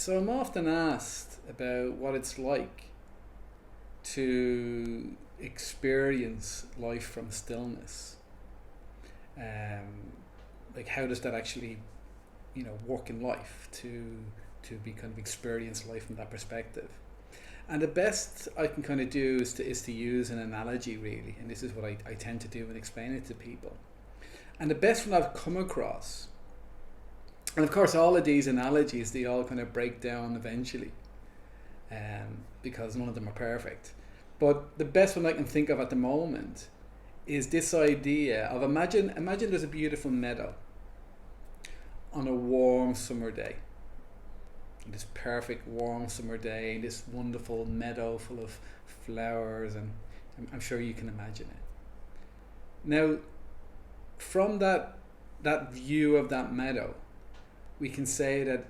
So I'm often asked about what it's like to experience life from stillness. Like how does that actually, work in life to be kind of experience life from that perspective? And the best I can kind of do is to use an analogy really, and this is what I tend to do and explain it to people. And the best one I've come across, and of course all of these analogies, they all kind of break down eventually, because none of them are perfect. But the best one I can think of at the moment is this idea of imagine there's a beautiful meadow on a warm summer day. This perfect warm summer day, this wonderful meadow full of flowers, and I'm sure you can imagine it. Now, from that view of that meadow, we can say that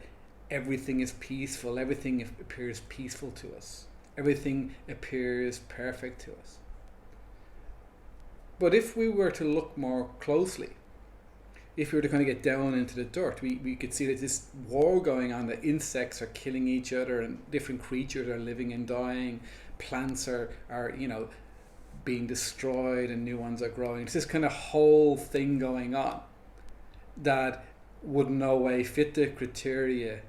everything is peaceful, everything appears peaceful to us, everything appears perfect to us. But if we were to look more closely, if we were to kind of get down into the dirt, we could see that this war going on, that insects are killing each other and different creatures are living and dying, plants are being destroyed and new ones are growing. It's this kind of whole thing going on that would in no way fit the criteria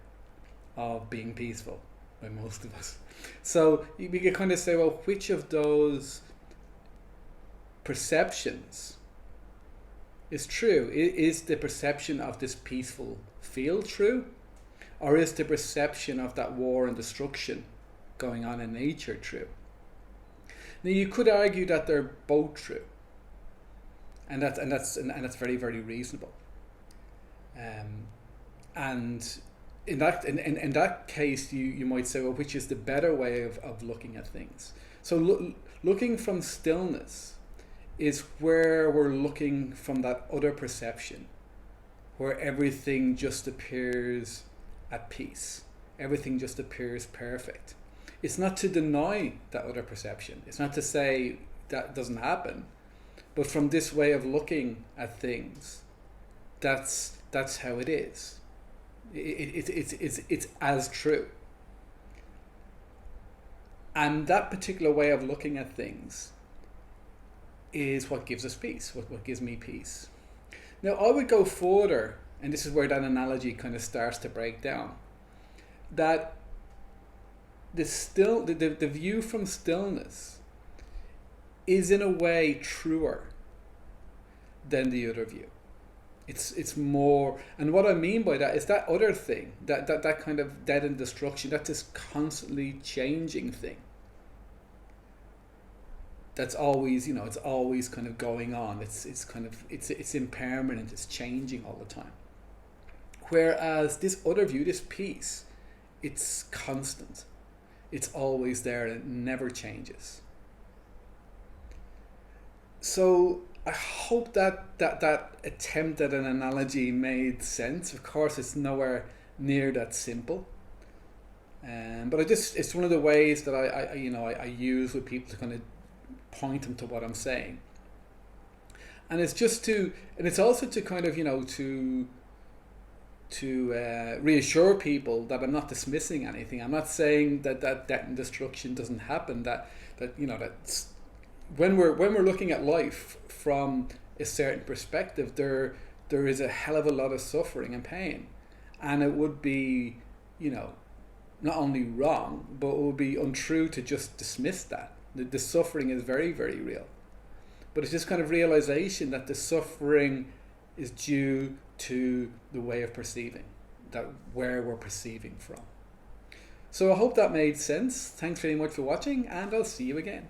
of being peaceful by most of us. So we could kind of say, well, which of those perceptions is true? Is the perception of this peaceful feel true? Or is the perception of that war and destruction going on in nature true? Now you could argue that they're both true. And that's very, very reasonable. And in that case you might say, well, which is the better way of looking at things? So looking from stillness is where we're looking from that other perception, where everything just appears at peace, everything just appears perfect. It's not to deny that other perception, it's not to say that doesn't happen, but from this way of looking at things, that's how it is. It's as true. And that particular way of looking at things is what gives us peace, what gives me peace. Now I would go further, and this is where that analogy kind of starts to break down, that the view from stillness is in a way truer than the other view. It's more, and what I mean by that is that other thing, that kind of death and destruction, that's this constantly changing thing. That's always, it's always kind of going on. It's impermanent. It's changing all the time. Whereas this other view, this peace, it's constant. It's always there and it never changes. So I hope that attempt at an analogy made sense. Of course, it's nowhere near that simple. But it's one of the ways that I use with people to kind of point them to what I'm saying, and it's also to kind of to reassure people that I'm not dismissing anything. I'm not saying that death and destruction doesn't happen. That's when we're looking at life from a certain perspective, there is a hell of a lot of suffering and pain, and it would be not only wrong, but it would be untrue to just dismiss that. The suffering is very, very real. But it's this kind of realization that the suffering is due to the way of perceiving, that where we're perceiving from. So I hope that made sense. Thanks very much for watching, and I'll see you again.